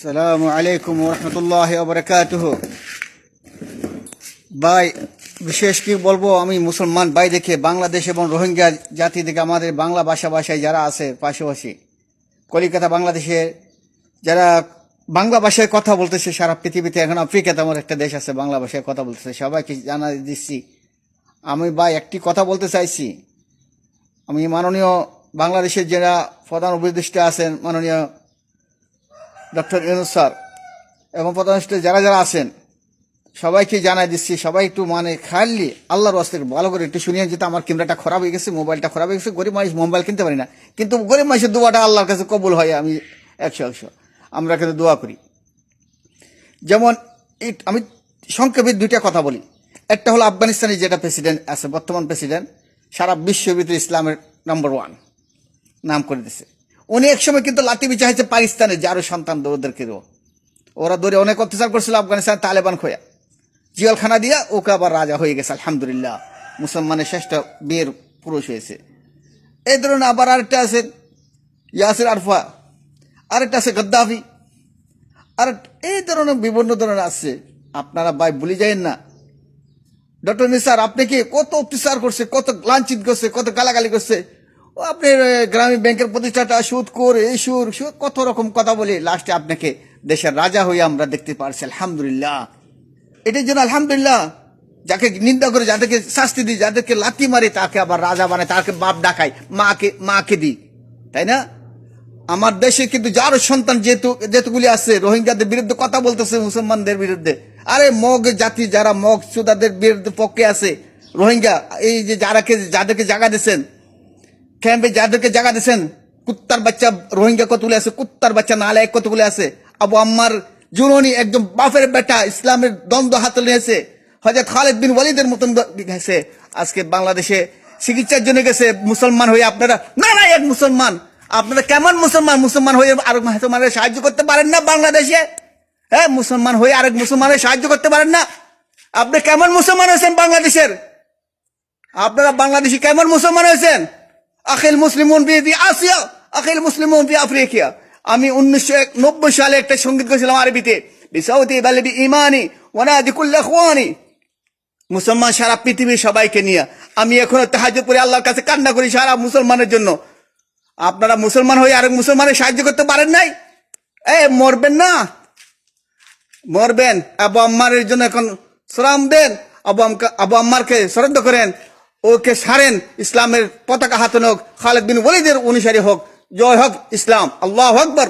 আসসালামু আলাইকুম ওরহমতুল্লাহি ওয়াবারাকাতুহু। ভাই, বিশেষ কি বলবো, আমি মুসলমান ভাই দেখে বাংলাদেশ এবং রোহিঙ্গা জাতি থেকে আমাদের বাংলা ভাষায় যারা আছে পাশাপাশি কলিকাতা বাংলাদেশে যারা বাংলা ভাষায় কথা বলতেছে সারা পৃথিবীতে, এখন আফ্রিকাতে আমার একটা দেশ আছে বাংলা ভাষায় কথা বলতেছে, সবাইকে জানা দিচ্ছি। আমি ভাই একটি কথা বলতে চাইছি, আমি মাননীয় বাংলাদেশের যারা প্রধান উপদেষ্টা আছেন মাননীয় ডক্টর ইউনূস স্যার এবং প্রধান যারা যারা আছেন সবাইকে জানাই দিচ্ছি, সবাই একটু মানে খালি আল্লাহর ওয়াস্তে ভালো করে একটু শুনিয়ে, যেটা আমার ক্যামেরাটা খারাপ হয়ে গেছে, মোবাইলটা খারাপ হয়ে গেছে। গরিব মানুষ মোবাইল কিনতে পারি না, কিন্তু গরিব মানুষের দোয়াটা আল্লাহর কাছে কবুল হয়। আমি 100 আমরা কিন্তু দোয়া করি। যেমন আমি সংক্ষেপে দুইটা কথা বলি। একটা হলো আফগানিস্তানের যেটা প্রেসিডেন্ট আছে, বর্তমান প্রেসিডেন্ট, সারা বিশ্বের ভিতরে ইসলামের নাম্বার 1 নাম করে দিছে। উনি একসময় কিন্তু লাঠি বিচাইছে পাকিস্তানের যারও সন্তান ওদেরকেও, ওরা ধরে অনেক অত্যাচার করছিল আফগানিস্তান তালেবান খোয়া, জিয়ালখানা দিয়া ওকে আবার রাজা হয়ে গেছে আলহামদুলিল্লাহ, মুসলমানের শ্রেষ্ঠ বীর পুরুষ হয়েছে। এই ধরনের আবার আরেকটা আছে ইয়াসির আরফা, আরেকটা আছে গদ্দাফি, আর এই ধরনের বিভিন্ন ধরনের আছে। আপনারা ভাই ভুলে যাইন না, ডক্টর নিসার আপনি কি কত অত্যাচার করছে, কত লাঞ্ছিত করছে, কত গালাগালি করছে। ও আপনার গ্রামীণ ব্যাংকের প্রতিষ্ঠাটা সুদ করে এই সুর কত রকম কথা বলে লাস্টে আপনাকে দেশের রাজা হয়ে আমরা দেখতে পারছি আলহামদুলিল্লাহ। এটার জন্য আলহামদুলিল্লাহ, যাকে নিন্দা করে, যাদেরকে শাস্তি দিই, যাদেরকে লাথি মারে তাকে আবার রাজা বানায়, তাকে বাপ ডাকায়, মাকে দিই, তাই না? আমার দেশে কিন্তু যার সন্তান যেতুগুলি আছে রোহিঙ্গাদের বিরুদ্ধে কথা বলতেছে, মুসলমানদের বিরুদ্ধে। আরে মগ জাতি যারা মগ সুদাদের বিরুদ্ধে পক্ষে আছে রোহিঙ্গা, এই যে যাদেরকে জায়গা দিচ্ছেন ক্যাম্পে, যাদেরকে জায়গা দিচ্ছেন, কুত্তার বাচ্চা রোহিঙ্গা কতগুলি আছে, কুত্তার বাচ্চা নালায়ক কতগুলি আছে। আবু আম্মার জুননি একদম বাপের বেটা, ইসলামের দ্বন্দ্ব হাতে নিয়েছে, হযরত খালিদ বিন ওয়ালিদের মতন গেছে, আজকে বাংলাদেশে চিকিৎসার জন্য গেছে মুসলমান হয়ে। আপনারা নালায়ক মুসলমান, আপনারা কেমন মুসলমান হয়ে আরেক মুসলমানের সাহায্য করতে পারেন না বাংলাদেশে? হ্যাঁ, মুসলমান হয়ে আরেক মুসলমানের সাহায্য করতে পারেন না? আপনি কেমন মুসলমান হয়েছেন বাংলাদেশের? আপনারা বাংলাদেশি কেমন মুসলমান হয়েছেন? আখিল মুসলিমুন ফি আসিয়া, আখিল মুসলিমুন ফি আফ্রিকা। আমি 1990 সালে একটা সঙ্গীত করেছিলাম আরবিতে, বিসাউতি বালবি ইমানি ওয়ানাদি কুল্লা ইখওয়ানি। মুসলমান সারা পৃথিবীর সবাইকে নিয়ে আমি এখনো তাহাজ্জুদ করে আল্লাহর কাছে কান্না করি সারা মুসলমানের জন্য। আপনারা মুসলমান হয়ে আরেক মুসলমানের সাহায্য করতে পারেন নাই? মরবেন না, মরবেন। আবু আম্মারের জন্য এখন সালাম দেন, আবু আম্মারকে শ্রদ্ধা করেন, ওকে সারেন, ইসলামের পতাকা হাতে হোক, খালিদ বিন ওয়ালিদের অনুসারী হোক। জয় হোক ইসলাম, আল্লাহু আকবার।